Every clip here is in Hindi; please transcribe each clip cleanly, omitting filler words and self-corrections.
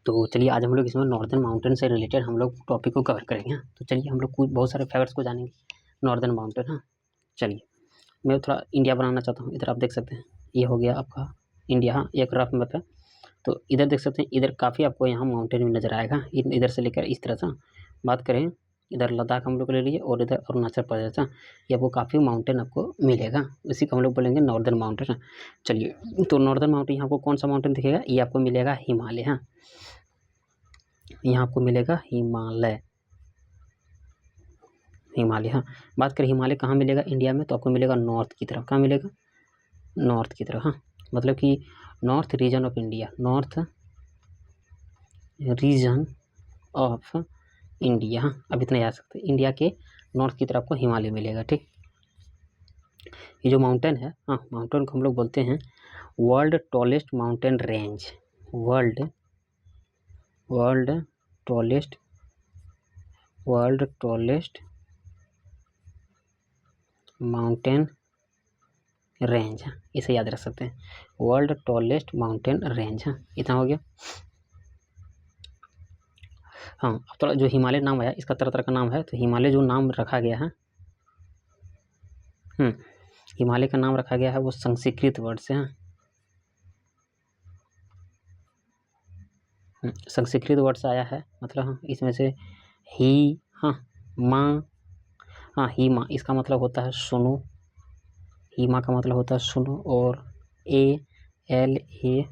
तो चलिए आज हम लोग इसमें नॉर्दर्न माउंटेन से रिलेटेड हम लोग टॉपिक को कवर करेंगे। तो चलिए हम लोग कुछ बहुत सारे फैक्ट्स को जानेंगे नॉर्दर्न माउंटेन। हाँ चलिए मैं थोड़ा इंडिया बनाना चाहता हूँ। इधर आप देख सकते हैं, ये हो गया आपका इंडिया। हाँ एक रफ मैप है। तो इधर देख सकते हैं, इधर काफ़ी आपको यहाँ माउंटेन भी नज़र आएगा। इधर से लेकर इस तरह से बात करें, इधर लद्दाख हम लोग ले लीजिए और इधर अरुणाचल प्रदेश। ये आपको काफ़ी माउंटेन आपको मिलेगा, इसी को हम लोग बोलेंगे नॉर्दर्न माउंटेन। चलिए तो नॉर्दर्न माउंटेन यहाँ आपको कौन सा माउंटेन दिखेगा, ये आपको मिलेगा हिमालय। हाँ यहाँ आपको मिलेगा हिमालय। हिमालय हाँ बात करें हिमालय कहाँ मिलेगा इंडिया में, तो आपको मिलेगा नॉर्थ की तरफ। कहाँ मिलेगा, नॉर्थ की तरफ। हाँ मतलब कि north region of India, north region of India. हाँ अब इतना याद सकते हैं, इंडिया के नॉर्थ की तरफ आपको हिमालय मिलेगा। ठीक, ये जो माउंटेन है, हाँ माउंटेन को हम लोग बोलते हैं world tallest mountain range. World tallest mountain range. इसे याद रख सकते हैं, वर्ल्ड टॉलेस्ट माउंटेन रेंज। हाँ इतना हो गया। हाँ अब थोड़ा जो हिमालय नाम आया, इसका तरह तरह का नाम है। तो हिमालय जो नाम रखा गया है, हिमालय का नाम रखा गया है वो संस्कृत वर्ड से। हाँ संस्कृत वर्ड से आया है। मतलब हाँ इसमें से ही, हाँ माँ, हाँ ही माँ इसका मतलब होता है सुनो। ही माँ का मतलब होता है सुनो। और ALAY,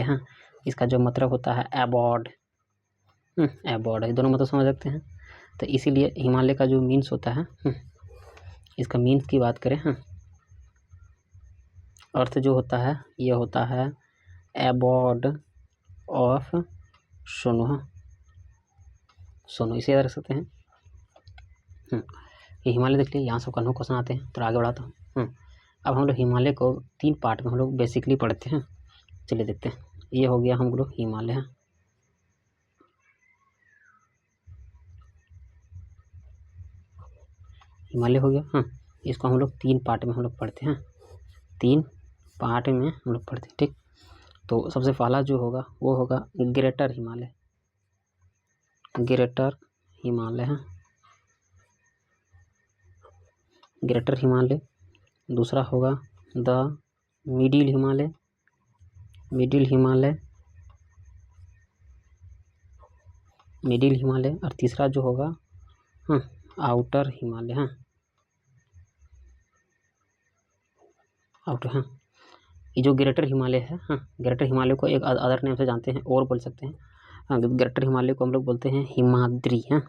हाँ इसका जो मतलब होता है अबॉर्ड। अबॉर्ड है, दोनों मतलब समझ सकते हैं। तो इसीलिए हिमालय का जो मीन्स होता है, इसका मीन्स की बात करें, हाँ अर्थ जो होता है ये होता है अबॉर्ड ऑफ सुनो। हाँ सुनो इसे याद रख सकते हैं। ये हिमालय देख लिया, यहाँ से कन्नू क्वेश्चन आते हैं। तो आगे बढ़ाता हूँ। अब हम लोग हिमालय को 3 पार्ट में हम लोग बेसिकली पढ़ते हैं। चलिए देखते हैं, ये हो गया हम लोग हिमालय। हिमालय हो गया। हाँ इसको हम लोग 3 पार्ट में हम लोग पढ़ते हैं। 3 पार्ट में हम लोग पढ़ते हैं। ठीक, तो सबसे पहला जो होगा वो होगा ग्रेटर हिमालय। ग्रेटर हिमालय है, ग्रेटर हिमालय। दूसरा होगा the middle Himalaya, middle Himalaya, middle Himalaya. और तीसरा जो होगा आउटर हिमालय। हाँ आउटर। हाँ ये जो ग्रेटर हिमालय है, हाँ ग्रेटर हिमालय को एक अदर नेम से जानते हैं और बोल सकते हैं। हाँ ग्रेटर हिमालय को हम लोग बोलते हैं हिमाद्री। हाँ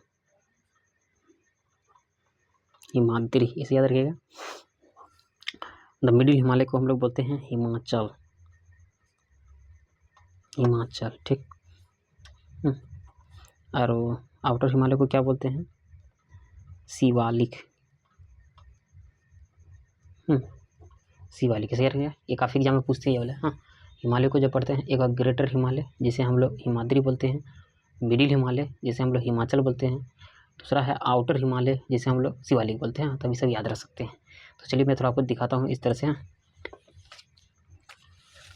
हिमाद्री इसे याद रखिएगा। द मिडिल हिमालय को हम लोग बोलते हैं हिमाचल। हिमाचल ठीक। और आउटर हिमालय को क्या बोलते हैं, शिवालिक। शिवालिक कैसे याद रखिएगा, ये काफ़ी एग्जाम में पूछते हैं ये वाला। हाँ हिमालय को जब पढ़ते हैं, एक ग्रेटर हिमालय जिसे हम लोग हिमाद्री बोलते हैं, मिडिल हिमालय जिसे हम लोग हिमाचल बोलते हैं, दूसरा है आउटर हिमालय जिसे हम लोग शिवालिक बोलते हैं। तभी सब याद रख सकते हैं। तो चलिए मैं थोड़ा आपको दिखाता हूँ इस तरह से।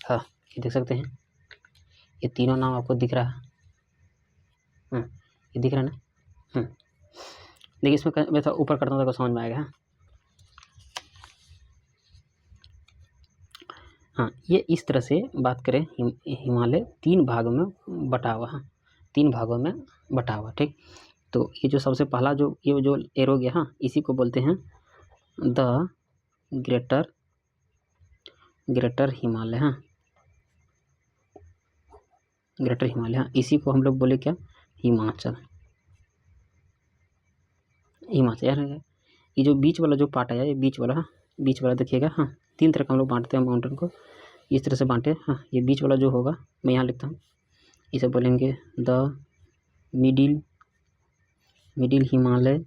हाँ ये देख सकते हैं, ये तीनों नाम आपको दिख रहा है। ये दिख रहा है ना। देखिए इसमें मैं थोड़ा ऊपर करता हूँ तो समझ में आएगा। हाँ ये इस तरह से बात करें, हिमालय 3 भागों में बटा हुआ है। 3 भागों में बटा हुआ। ठीक, तो ये जो सबसे पहला जो ये जो एरो गया, हाँ इसी को बोलते हैं द ग्रेटर हिमालय। हाँ ग्रेटर हिमालय। हाँ इसी को हम लोग बोले क्या, हिमाचल। हिमाचल यार, ये जो बीच वाला जो पार्ट आया, ये बीच वाला, हाँ बीच वाला देखिएगा। हाँ 3 तरह का हम लोग बांटते हैं माउंटेन को, इस तरह से बांटे। हाँ ये बीच वाला जो होगा मैं यहाँ लिखता हूँ, इसे बोलेंगे द मिडिल हिमालय।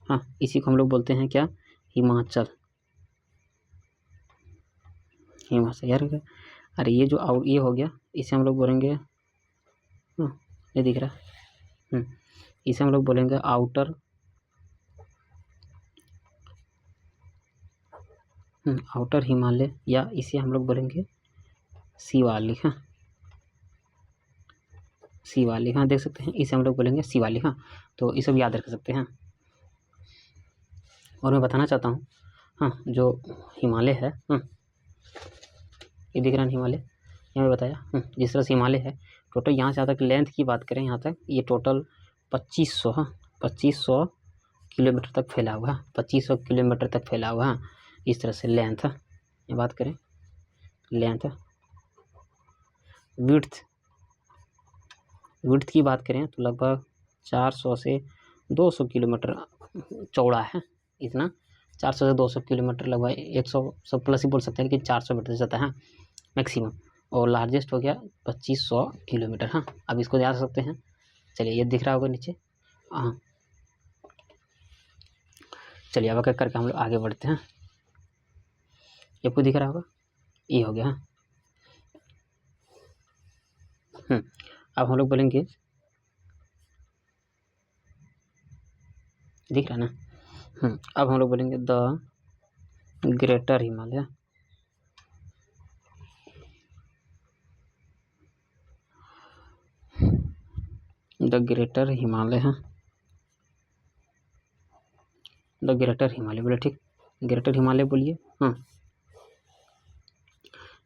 हाँ इसी को हम लोग बोलते हैं क्या, हिमाचल। हिमाचल यार। अरे ये जो ये हो गया, इसे हम लोग बोलेंगे, ये दिख रहा है, इसे हम लोग बोलेंगे आउटर आउटर हिमालय, या इसे हम लोग बोलेंगे शिवालिक, हाँ शिवालिक, हाँ देख सकते हैं, इसे हम लोग बोलेंगे शिवालिक। हाँ तो ये सब याद रख सकते हैं। और मैं बताना चाहता हूँ, हाँ जो हिमालय है, ये दिख रहा है हिमालय, ये मैं बताया, जिस तरह से हिमालय है, टोटल यहाँ से यहाँ तक लेंथ की बात करें, यहाँ तक ये टोटल 2500, हाँ 2500 किलोमीटर तक फैला हुआ है, 2500 किलोमीटर तक फैला हुआ है। इस तरह से लेंथ, ये बात करें लेंथ, विड्थ की बात करें तो लगभग 400 से 200 किलोमीटर चौड़ा है। इतना 400 से 200 किलोमीटर, लगभग 100 प्लस ही बोल सकते हैं, लेकिन 400 मीटर से ज़्यादा है मैक्सिमम। और लार्जेस्ट हो गया 2500 किलोमीटर। हाँ अब इसको याद रख सकते हैं। चलिए ये दिख रहा होगा नीचे, हाँ चलिए अब करके हम लोग आगे बढ़ते हैं। ये आपको दिख रहा होगा, ये हो गया। हाँ अब हम लोग बोलेंगे, दिख रहा है ना। अब हम लोग बोलेंगे the greater Himalaya, the greater Himalaya है, द ग्रेटर हिमालय बोले, ठीक ग्रेटर हिमालय बोलिए।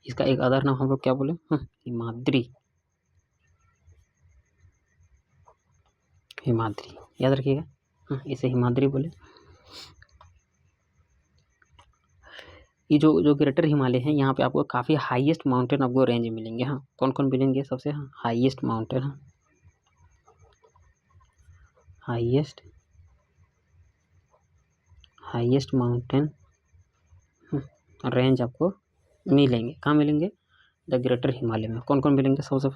इसका एक अदर नाम हम लोग क्या बोले, हिमाद्री, हिमाद्री याद रखिएगा, इसे हिमाद्री बोले। ये जो ग्रेटर हिमालय है, यहाँ पे आपको काफ़ी हाईएस्ट माउंटेन आपको रेंज मिलेंगे। हाँ कौन कौन मिलेंगे सबसे, हाँ हाईएस्ट माउंटेन, हाँ हाईएस्ट माउंटेन रेंज आपको मिलेंगे। कहाँ मिलेंगे, द ग्रेटर हिमालय में। कौन कौन मिलेंगे, सबसे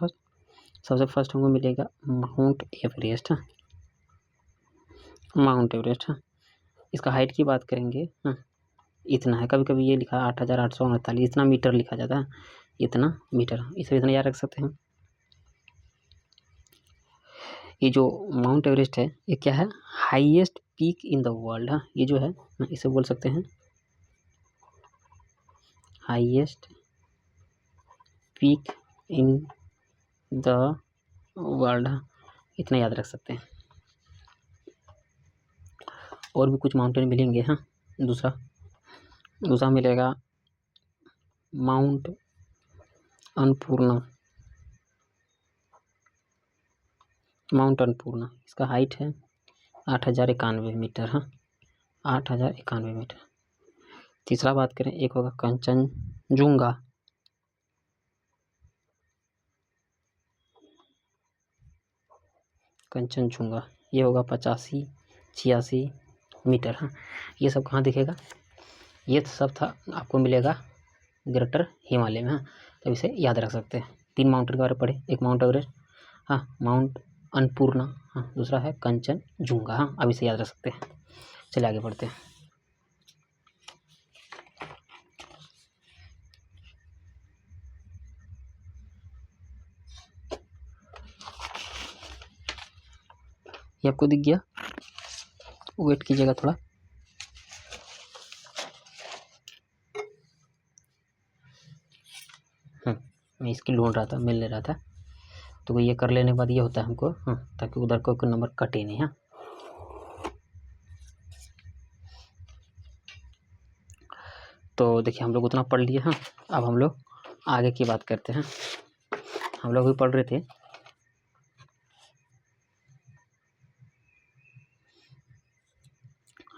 फर्स्ट हमको मिलेगा माउंट एवरेस्ट, माउंट एवरेस्ट। इसका हाइट की बात करेंगे, इतना है, कभी कभी ये लिखा 8848, इतना मीटर लिखा जाता है, इतना मीटर, इसे इतना याद रख सकते हैं। ये जो माउंट एवरेस्ट है, ये क्या है, highest peak in the world. हाँ ये जो है, इसे बोल सकते हैं highest peak in the world, इतना याद रख सकते हैं। और भी कुछ माउंटेन मिलेंगे। हाँ दूसरा मिलेगा माउंट अन्नपूर्णा, माउंट अन्नपूर्णा, इसका हाइट है 8091 मीटर। हाँ 8091 मीटर। तीसरा बात करें, एक होगा कंचनजुंगा, कंचनजुंगा, ये होगा 85-86 मीटर। हाँ ये सब कहाँ दिखेगा, ये सब था आपको मिलेगा ग्रेटर हिमालय में। हाँ तो इसे याद रख सकते हैं। 3 माउंटेन के बारे में पढ़े, एक माउंट एवरेस्ट, हाँ माउंट अन्नपूर्णा, हाँ दूसरा है कंचनजुंगा। हाँ अब इसे याद रख सकते हैं। चलिए आगे बढ़ते हैं। ये आपको दिख गया, वेट कीजिएगा थोड़ा। मैं इसकी ढूंढ रहा था, मिल नहीं रहा था, तो ये कर लेने के बाद ये होता है हमको, ताकि उधर कोई नंबर कटे नहीं। हाँ तो देखिए हम लोग उतना पढ़ लिए। हाँ अब हम लोग आगे की बात करते हैं। हम लोग भी पढ़ रहे थे,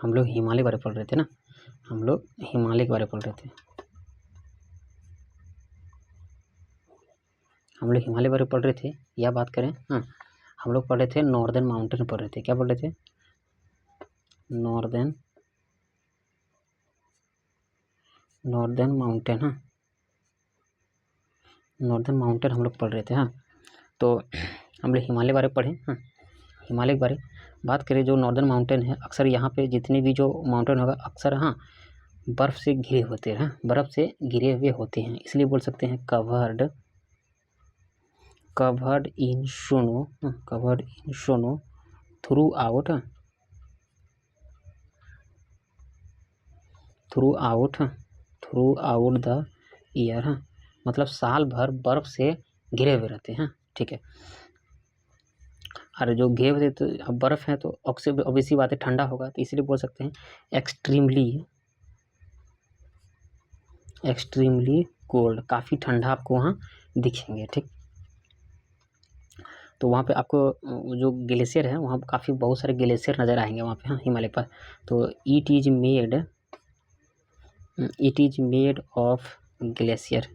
हम लोग हिमालय के बारे में पढ़ रहे थे ना, हम लोग हिमालय के बारे में पढ़ रहे थे, हम लोग हिमालय के बारे में पढ़ रहे थे। या बात करें, हम लोग पढ़ रहे थे नॉर्दर्न माउंटेन पढ़ रहे थे। क्या पढ़ रहे थे, नॉर्दर्न माउंटेन। हाँ नॉर्दर्न माउंटेन हम लोग पढ़ रहे थे। हाँ तो हम लोग हिमालय के बारे में पढ़े। हिमालय के बारे बात करें, जो नॉर्दर्न माउंटेन है, अक्सर यहाँ पे जितने भी जो माउंटेन होगा, अक्सर बर्फ़ से घिरे होते हैं, बर्फ़ से घिरे हुए होते हैं, इसलिए बोल सकते हैं covered in snow, covered in snow through out the year. मतलब साल भर बर्फ से घिरे हुए रहते हैं, ठीक है। और जो घिरे हुए तो अब बर्फ है तो ऑब्वियसली बात है ठंडा होगा, तो इसलिए बोल सकते हैं एक्सट्रीमली कोल्ड, काफ़ी ठंडा आपको वहाँ दिखेंगे, ठीक। तो वहाँ पे आपको जो ग्लेशियर है वहाँ काफ़ी बहुत सारे ग्लेशियर नज़र आएंगे वहाँ पे, हाँ, हिमालय पर। तो it is made of glacier,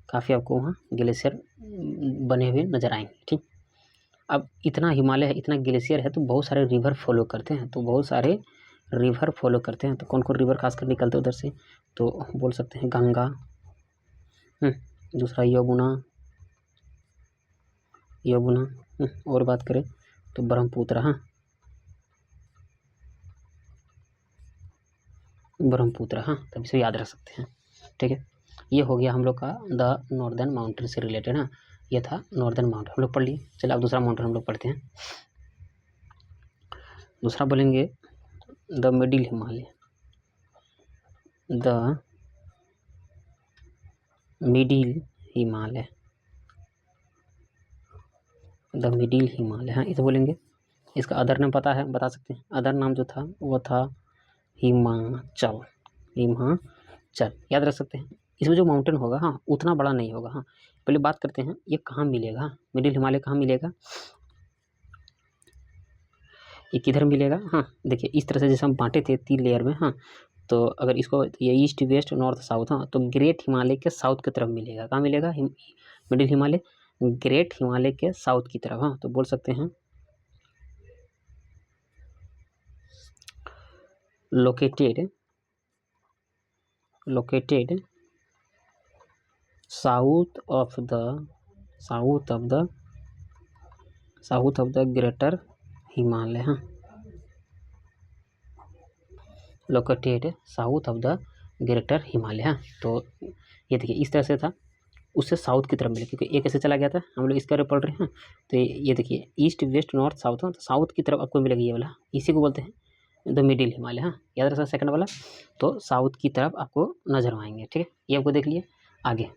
काफ़ी आपको वहाँ ग्लेशियर बने हुए नज़र आएंगे, ठीक। अब इतना हिमालय है, इतना ग्लेशियर है, तो बहुत सारे रिवर फॉलो करते हैं, तो कौन कौन रिवर खासकर निकलते हैं उधर से, तो बोल सकते हैं गंगा, दूसरा यमुना, और बात करें तो ब्रह्मपुत्र, हाँ, तब इसे याद रख सकते हैं, ठीक है। ये हो गया हम लोग का द नॉर्दर्न माउंटेन से रिलेटेड, हाँ, ये था नॉर्दर्न माउंटेन हम लोग पढ़ लिए। चलिए अब दूसरा माउंटेन हम लोग पढ़ते हैं। दूसरा बोलेंगे द मिडिल हिमालय, हाँ, इसे बोलेंगे। इसका अदर नाम पता है, बता सकते हैं। अदर नाम जो था वो था हिमाचल, याद रख सकते हैं। इसमें जो माउंटेन होगा, हाँ, उतना बड़ा नहीं होगा, हाँ। पहले बात करते हैं ये कहाँ मिलेगा, मिडिल हिमालय कहाँ मिलेगा, ये किधर मिलेगा, हाँ। देखिए इस तरह से जैसे हम बांटे थे 3 लेयर में, हाँ, तो अगर इसको ये ईस्ट वेस्ट नॉर्थ साउथ, हाँ, तो ग्रेट हिमालय के साउथ की तरफ मिलेगा। कहाँ मिलेगा, मिडिल हिमालय ग्रेट हिमालय के साउथ की तरफ, हाँ। तो बोल सकते हैं located south of the greater Himalaya, हाँ, located south of the greater Himalaya, हाँ। तो ये देखिए इस तरह से था, उससे साउथ की तरफ मिले, क्योंकि एक ऐसे चला गया था, हम लोग इसका पढ़ रहे हैं। तो ये देखिए ईस्ट वेस्ट नॉर्थ साउथ, तो साउथ की तरफ आपको मिलेगा ये वाला, इसी को बोलते हैं द मिडिल हिमालय, हाँ, याद रखा सेकंड वाला। तो साउथ की तरफ आपको नजर आएंगे, ठीक है। ये आपको देख लिए। आगे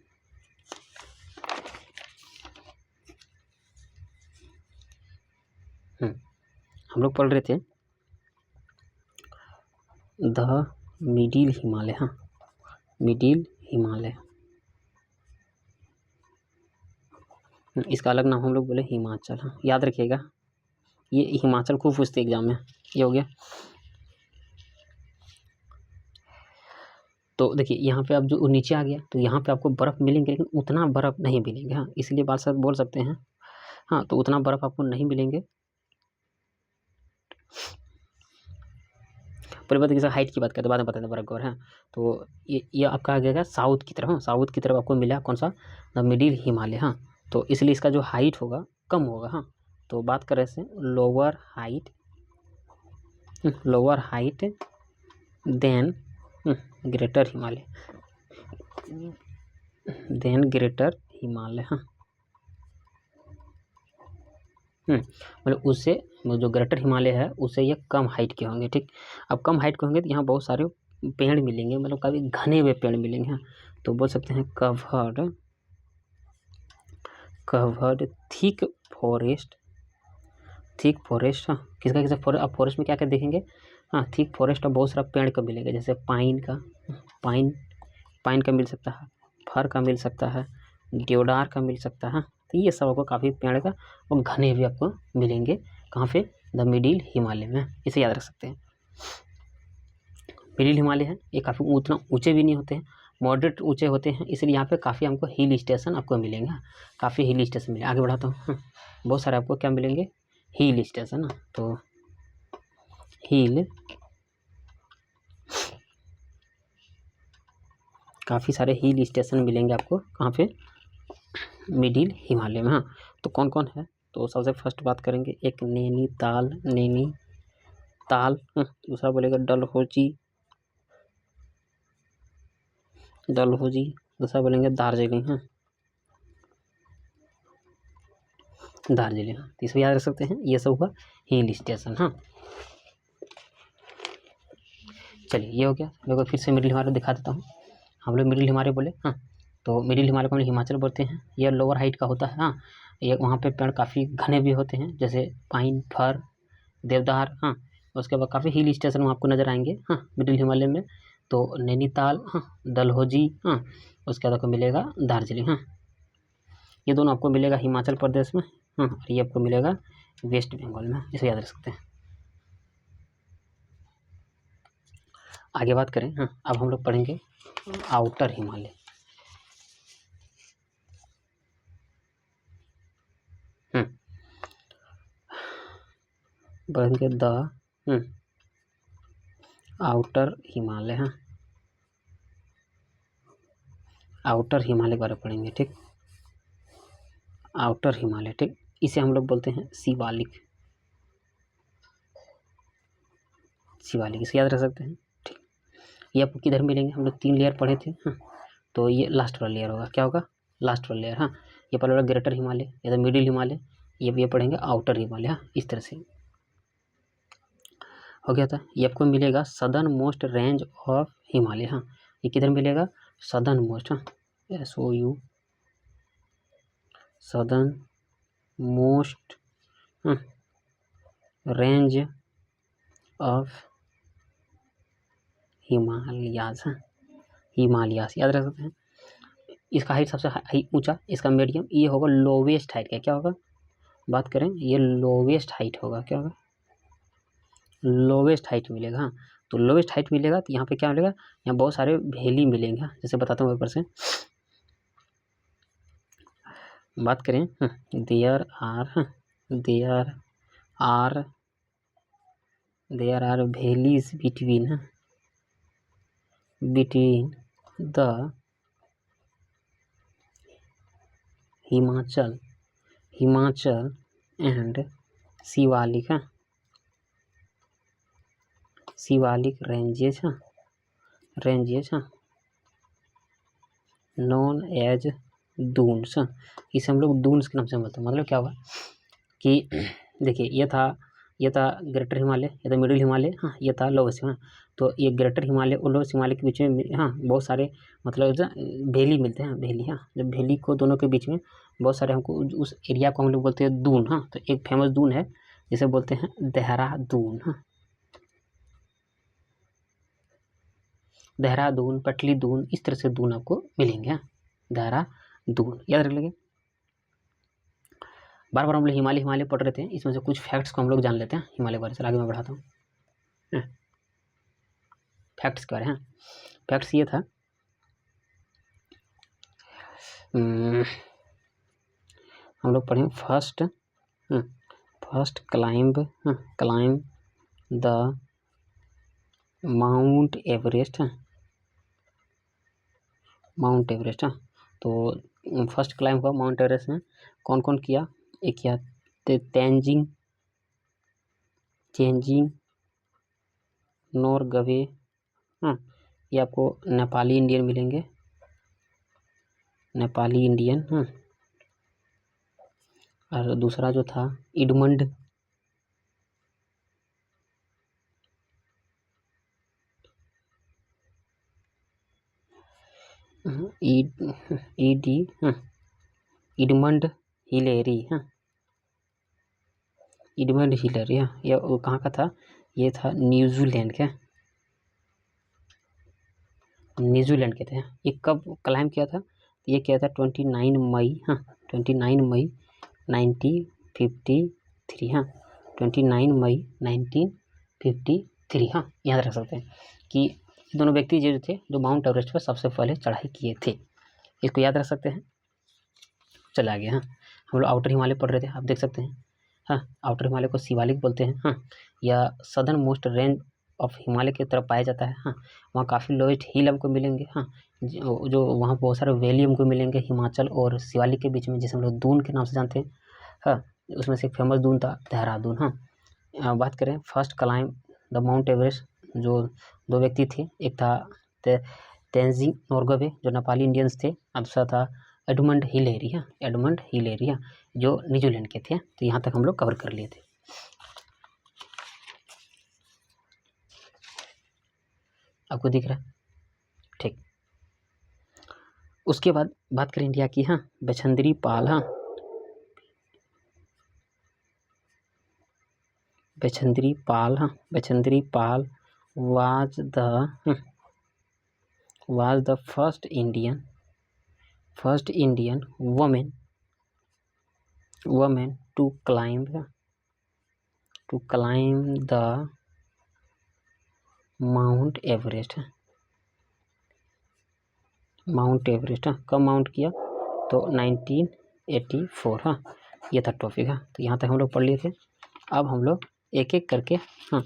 हम लोग पढ़ रहे थे द मिडिल हिमालय, हाँ, मिडिल हिमालय, इसका अलग नाम हम लोग बोले हिमाचल, हाँ, याद रखिएगा। ये हिमाचल खूब पूछते एग्जाम में। ये हो गया। तो देखिए यहाँ पे अब जो नीचे आ गया, तो यहाँ पे आपको बर्फ़ मिलेंगे, लेकिन उतना बर्फ़ नहीं मिलेंगे, हाँ, इसलिए बात सब बोल सकते हैं, हाँ। तो उतना बर्फ़ आपको नहीं मिलेंगे। पहले बात जैसे हाइट की बात करते बाद में बताते बर्फ़ है। तो ये आपका आ गया साउथ की तरफ, हाँ, साउथ की तरफ आपको मिला कौन सा, द मिडिल हिमालय, हाँ। तो इसलिए इसका जो हाइट होगा कम होगा, हाँ। तो बात करें से lower height then greater Himalaya, हाँ। मतलब उससे जो ग्रेटर हिमालय है उससे ये कम हाइट के होंगे, ठीक। अब कम हाइट के होंगे तो यहाँ बहुत सारे पेड़ मिलेंगे, मतलब काफ़ी घने हुए पेड़ मिलेंगे, हाँ। तो बोल सकते हैं कवर्ड थिक फॉरेस्ट, हाँ। किसका फॉरेस्ट, आप फॉरेस्ट में क्या क्या देखेंगे, हाँ, थिक फॉरेस्ट और बहुत सारा पेड़ का मिलेगा, जैसे पाइन का मिल सकता है, फर का मिल सकता है, देवदार का मिल सकता है, तो ये सब आपको काफ़ी पेड़ का और घने भी आपको मिलेंगे। कहाँ पे, द मिडिल हिमालय में, इसे याद रख सकते हैं। मिडिल हिमालय है, ये काफ़ी उतना ऊंचे भी नहीं होते हैं, मॉडरेट ऊंचे होते हैं, इसलिए यहाँ पे काफ़ी हमको हिल स्टेशन आपको मिलेंगे, काफ़ी हिल स्टेशन मिलेंगे। आगे बढ़ाता हूँ, बहुत सारे आपको क्या मिलेंगे, हिल स्टेशन, तो काफ़ी सारे हिल स्टेशन मिलेंगे आपको, कहाँ पे, मिडिल हिमालय में, हाँ। तो कौन कौन है, तो सबसे फर्स्ट बात करेंगे एक नैनीताल, दूसरा बोलेगा डलहौजी, दूसरा बोलेंगे दार्जिलिंग, हाँ, दार्जिलिंग, हाँ। तो इसमें याद रख सकते हैं ये सब हुआ हिल स्टेशन, हाँ। चलिए ये हो गया। मैं फिर से मिडिल हिमालय दिखा देता हूँ। हम लोग मिडिल हिमालय बोले, हाँ, तो मिडिल हिमालय को हम हिमाचल बोलते हैं। यह लोअर हाइट का होता है। हाँ, ये वहाँ पे पेड़ काफ़ी घने भी होते हैं, जैसे पाइन, फर, देवदार। हाँ, उसके बाद काफ़ी हिल स्टेशन वहाँ आपको नज़र आएंगे। हाँ, मिडिल हिमालय में तो नैनीताल, हाँ, डलहौजी, हाँ, उसके बाद आपको मिलेगा दार्जिलिंग। हाँ, ये दोनों आपको मिलेगा हिमाचल प्रदेश में। हाँ, और ये आपको मिलेगा वेस्ट बंगाल में, इसे याद रख सकते हैं। आगे बात करें, हाँ, अब हम लोग पढ़ेंगे आउटर हिमालय। पढ़ेंगे द आउटर हिमालय। हाँ, आउटर हिमालय के बारे में पढ़ेंगे, ठीक। आउटर हिमालय, ठीक, इसे हम लोग बोलते हैं शिवालिक। शिवालिक इसे याद रख सकते हैं, ठीक। ये आपको किधर मिलेंगे? हम लोग 3 लेयर पढ़े थे। हाँ, तो ये लास्ट वाला लेयर होगा। क्या होगा? लास्ट वाला लेयर। हाँ, ये पहले वाला ग्रेटर हिमालय या तो मिडिल हिमालय, ये पढ़ेंगे आउटर हिमालय। हाँ, इस तरह से हो गया था। ये आपको मिलेगा southern most range of Himalaya. हाँ, ये किधर मिलेगा? Southern most. हाँ, SOU southern most range of Himalayas. हाँ, हिमालयाज याद रख सकते हैं। इसका हाइट सबसे ऊंचा, इसका मीडियम, ये होगा लोवेस्ट हाइट का। क्या होगा? बात करें, ये लोवेस्ट हाइट होगा। क्या होगा? लोवेस्ट हाइट मिलेगा। हाँ, तो लोवेस्ट हाइट मिलेगा तो यहाँ पे क्या मिलेगा? यहाँ बहुत सारे वैली मिलेंगे। हाँ, जैसे बताता हूँ ऊपर से। बात करें, there are valleys between the Himachal and Shivalik. हाँ, शिवालिक रेंजेस। हाँ, नॉन एज दून्स। इसे हम लोग दून्स के नाम से बोलते हैं। मतलब क्या हुआ कि देखिए, ये था ग्रेटर हिमालय, ये था मिडिल हिमालय। हाँ, ये था लोवेस्ट। हाँ, तो ये ग्रेटर हिमालय और लोवेस्ट हिमालय के बीच में, हाँ, बहुत सारे मतलब वैली मिलते हैं। वैली, हाँ, जब वैली को दोनों के बीच में बहुत सारे, हमको उस एरिया को हम लोग बोलते हैं दून। हाँ, तो एक फेमस दून है जिसे बोलते हैं देहरादून। हाँ, देहरादून, पटली दून, इस तरह से दून आपको मिलेंगे। हाँ, देहरादून याद रख लेंगे। बार बार हम लोग हिमालय पढ़ रहे थे, इसमें से कुछ फैक्ट्स को हम लोग जान लेते हैं हिमालय बारे से। आगे मैं बढ़ाता हूँ फैक्ट्स के बारे में। फैक्ट्स ये था, हम लोग पढ़ें first climb the mount Everest. तो फर्स्ट क्लाइंब हुआ माउंट एवरेस्ट में। कौन कौन किया? एक किया तेंजिंग नोरगवे। हाँ, ये आपको नेपाली इंडियन मिलेंगे, नेपाली इंडियन। हाँ, और दूसरा जो था इडमंड, इडमंड हिलेरी। हाँ, इडमंड हिलेरी। हाँ, ये कहाँ का था? ये था न्यूजीलैंड का। न्यूजीलैंड के थे। ये कब क्लाइम किया था? ये किया था 29 मई। हाँ, 29 मई 1953। हाँ, 29 मई 1953। हाँ, याद रख सकते हैं कि दोनों व्यक्ति जो थे जो माउंट एवरेस्ट पर सबसे पहले चढ़ाई किए थे, इसको याद रख सकते हैं। चला आगे। हाँ, हम लोग आउटर हिमालय पढ़ रहे थे, आप देख सकते हैं। हाँ, आउटर हिमालय को शिवालिक बोलते हैं। हाँ, या southern most range of Himalaya की तरफ पाया जाता है। हाँ, वहाँ काफ़ी लोएस्ट हिल हमको मिलेंगे। हाँ, जो वहाँ बहुत सारे वैली हमको मिलेंगे हिमाचल और शिवालिक के बीच में, जिसे हम लोग दून के नाम से जानते हैं। हाँ, उसमें से एक फेमस दून था देहरादून। हाँ, बात करें first climb the mount Everest, जो 2 व्यक्ति थे, एक था तेंजिंग नोरगवे जो नेपाली इंडियंस थे, और दूसरा था एडमंड हिलेरी। हाँ, एडमंड हिलेरी, हाँ, जो न्यूजीलैंड के थे। तो यहाँ तक हम लोग कवर कर लिए थे। आपको दिख रहा है? ठीक। उसके बाद बात करें इंडिया की, हाँ, बछेंद्री पाल, हाँ, बछेंद्री पाल, हाँ, Bachendri Pal was the first Indian woman to climb the Mount Everest, हाँ, कब माउंट किया? तो 1984, हाँ, ये था टॉपिक, हाँ। तो यहाँ तक हम लोग पढ़ लिए थे। अब हम लोग एक एक करके, हाँ,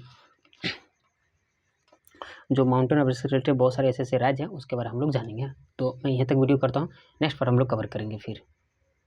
जो माउंटेन एवरेस्ट से रिलेटेड बहुत सारे ऐसे राज्य हैं उसके बारे में हम लोग जानेंगे। तो मैं यहाँ तक वीडियो करता हूँ, नेक्स्ट पर हम लोग कवर करेंगे फिर।